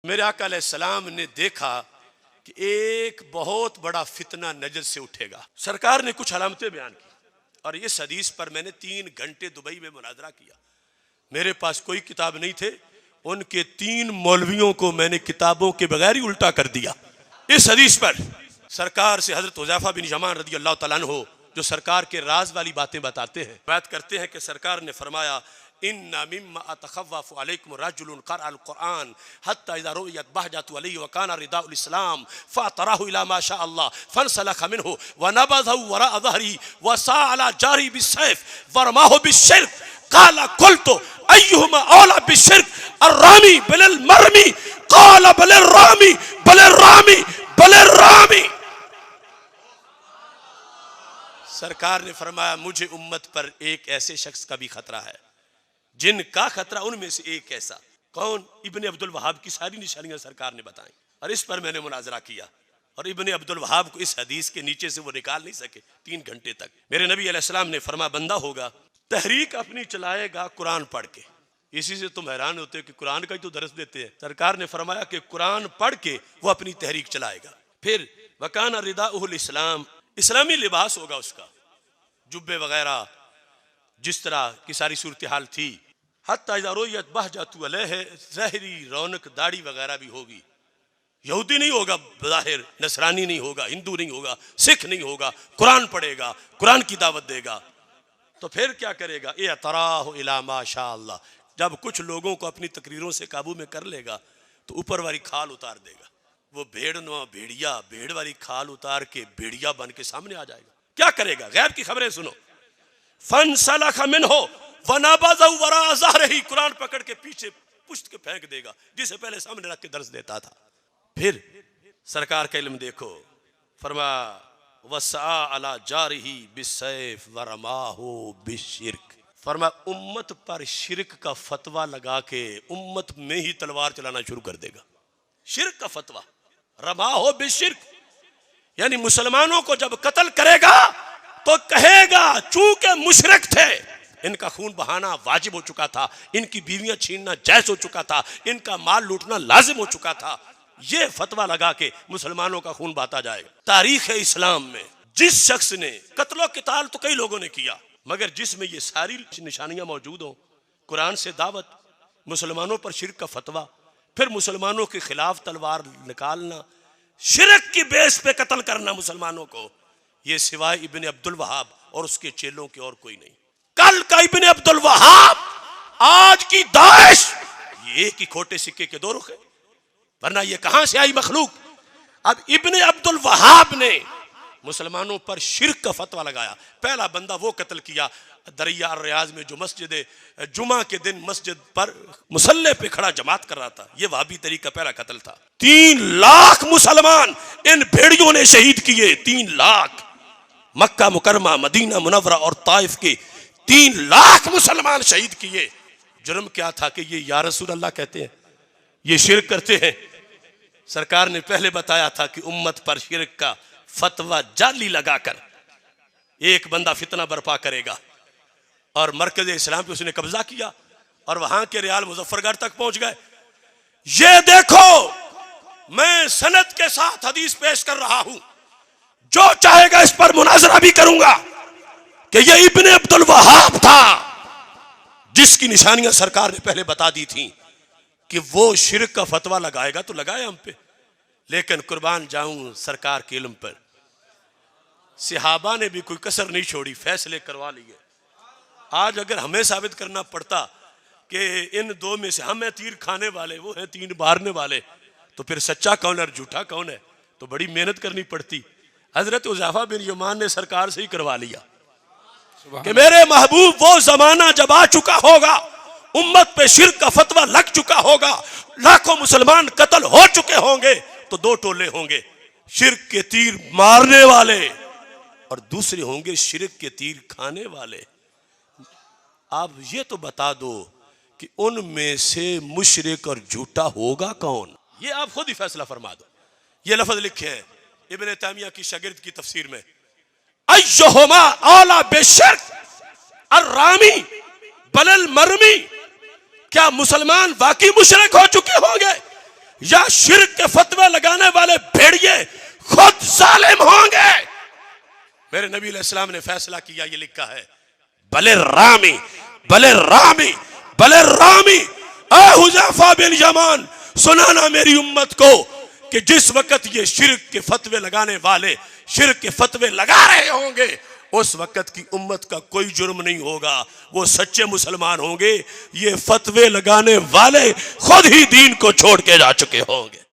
मेरे आका अलैहिस्सलाम ने देखा कि एक बहुत बड़ा फितना नजर से उठेगा। सरकार ने कुछ अलामतें बयान की और इस हदीस पर मैंने 3 घंटे दुबई में मुनाजरा किया। मेरे पास कोई किताब नहीं थे, उनके 3 मौलवियों को मैंने किताबों के बगैर ही उल्टा कर दिया। इस हदीस पर सरकार से हजरत हुज़ैफा बिन यमान रज़ी अल्लाह तआला अन्हु जो सरकार के राज वाली बातें बताते हैं, बात करते हैं कि सरकार ने फरमाया, इन्ना मिम्मा अतखव्वफु अलैकुम रजुलुन क़रअल कुरआन हत्ता इज़ा रुयत बहजतु अलैहि व काना रिदाउल इस्लाम फ़तराहु इला मा शा अल्लाह फनसलख मिन्हु व नबज़हु वराअ ज़हरी व सअला जारी बिस्सैफ वरमाहु बिश्शिर्क क़ाल क़ुल्तु अय्युहुमा औला बिश्शिर्क अर्रामी बिल मरमी क़ाल बल रामी बल रामी बल रामी। सरकार ने फरमाया, मुझे उम्मत पर एक ऐसे शख्स का भी खतरा है जिनका खतरा उनमें से एक ऐसा। कौन? इब्ने अब्दुल वहाब की सारी निशानियां सरकार ने बताई और इस पर मैंने मुनाजरा किया और इब्ने अब्दुल वहाब को इस हदीस के नीचे से वो निकाल नहीं सके 3 घंटे तक। मेरे नबी अलैहिस्सलाम ने फरमा, बंदा होगा तहरीक अपनी चलाएगा कुरान पढ़ के। इसी से तुम हैरान होते हो कि कुरान का ही तो दर्स देते हैं। सरकार ने फरमाया कि कुरान पढ़ के वो अपनी तहरीक चलाएगा। फिर वकाना रिदाउल इस्लाम, इस्लामी लिबास होगा उसका, जुब्बे वगैरह जिस तरह की सारी सूरत हाल थी। हत्ता इज़ा रुयत बहजतु अलैहि, ज़ाहिरी रौनक दाढ़ी वगैरह भी होगी। यहूदी नहीं होगा ज़ाहिर, नसरानी नहीं होगा, हिंदू नहीं होगा, सिख नहीं होगा, कुरान पढ़ेगा, कुरान की दावत देगा। तो फिर क्या करेगा? ए तराहु इला मा शा अल्लाह, जब कुछ लोगों को अपनी तकरीरों से काबू में कर लेगा तो ऊपर वाली खाल उतार देगा। वो भेड़नुमा भेड़िया भेड़ वाली खाल उतार के भेड़िया बन के सामने आ जाएगा। क्या करेगा? गैब की खबरें सुनो। फनसलख मिन्हु व नबज़हु वराअ ज़हरिही, कुरान पकड़ के पीछे पुश्त के फेंक देगा जिसे पहले सामने रख के दर्स देता था। फिर सरकार का इल्म देखो, फरमा वसआ अला जारिही बिस्सैफ वरमाहु बिश्शिर्क, फरमा उम्मत पर शिरक का फतवा लगा के उम्मत में ही तलवार चलाना शुरू कर देगा। शिरक का फतवा, रमाहु बिश्शिर्क, यानी मुसलमानों को जब कत्ल करेगा तो कहेगा चूंकि मुशरिक थे, इनका खून बहाना वाजिब हो चुका था, इनकी बीवियां छीनना जायज हो चुका था, इनका माल लूटना लाजिम हो चुका था। ये फतवा लगा के मुसलमानों का खून बहाता जाएगा। तारीख इस्लाम में जिस शख्स ने कत्लो किताल तो कई लोगों ने किया, मगर जिसमें ये सारी निशानियां मौजूद हों, कुरान से दावत, मुसलमानों पर शिरक का फतवा, फिर मुसलमानों के खिलाफ तलवार निकालना, शिरक की बेस पे कत्ल करना मुसलमानों को, ये सिवाय इब्ने अब्दुल वहाब और उसके चेलों के और कोई नहीं। कल का इब्ने अब्दुल वहाब, आज की दाइश, ये एक ही खोटे सिक्के के 2 रुख है, वरना ये कहां से आई मखलूक। अब इब्ने अब्दुल वहाब ने मुसलमानों पर शिरक का फतवा लगाया। पहला बंदा वो कत्ल किया दरिया रियाज में, जो मस्जिद जुमा के दिन मस्जिद पर मुसल्ले पे खड़ा जमात कर रहा था। ये वहाबी तरीका पहला कत्ल था। 3 लाख मुसलमान इन भेड़ियों ने शहीद किए। 3 लाख, मक्का मुकरमा, मदीना मुनव्वरा और ताइफ के 3 लाख मुसलमान शहीद किए। जुर्म क्या था कि ये या रसूल अल्लाह कहते हैं, ये शिरक करते हैं। सरकार ने पहले बताया था कि उम्मत पर शिरक का फतवा जाली लगाकर एक बंदा फितना बर्पा करेगा, और मरकज इस्लाम पे उसने कब्जा किया और वहां के रियाल मुजफ्फरगढ़ तक पहुंच गए। ये देखो, मैं सनद के साथ हदीस पेश कर रहा हूं, जो चाहेगा इस पर मुनाजरा भी करूंगा कि ये इब्ने अब्दुल वहाब था जिसकी निशानियां सरकार ने पहले बता दी थी कि वो शिरक का फतवा लगाएगा तो लगाए हम पे। लेकिन कुर्बान जाऊं सरकार के इल्म पर, सहाबा ने भी कोई कसर नहीं छोड़ी, फैसले करवा लिए। आज अगर हमें साबित करना पड़ता कि इन 2 में से हम हैं तीर खाने वाले, वो हैं 3 मारने वाले, तो फिर सच्चा कौन है और झूठा कौन है, तो बड़ी मेहनत करनी पड़ती। हजरत हुज़ैफा बिन यमान ने सरकार से ही करवा लिया कि मेरे महबूब, वो जमाना जब आ चुका होगा, उम्मत पे शिरक का फतवा लग चुका होगा, लाखों मुसलमान कत्ल हो चुके होंगे, तो 2 टोले होंगे, शिरक के तीर मारने वाले और दूसरे होंगे शिरक के तीर खाने वाले। आप ये तो बता दो कि उनमें से मुशरिक और झूठा होगा कौन? ये आप खुद ही फैसला फरमा दो। ये लफ्ज लिखे हैं इब्ने तैमिया की शागिर्द की तफसीर में, अय्युहुमा औला बिश्शिर्क अर्रामी बलल मरमी, क्या मुसलमान वाकई मुशरिक हो चुके होंगे या शिर्क के फतवे लगाने वाले भेड़िए खुद जालिम होंगे। मेरे नबी अलैहिस्सलाम ने फैसला किया, ये लिखा है, भले रामी भले रामी भले रामी ए हुज़ैफा बिन यमान, सुनाना मेरी उम्मत को कि जिस वक्त ये शिर्क के फतवे लगाने वाले शिर्क के फतवे लगा रहे होंगे उस वक्त की उम्मत का कोई जुर्म नहीं होगा, वो सच्चे मुसलमान होंगे। ये फतवे लगाने वाले खुद ही दीन को छोड़ के जा चुके होंगे।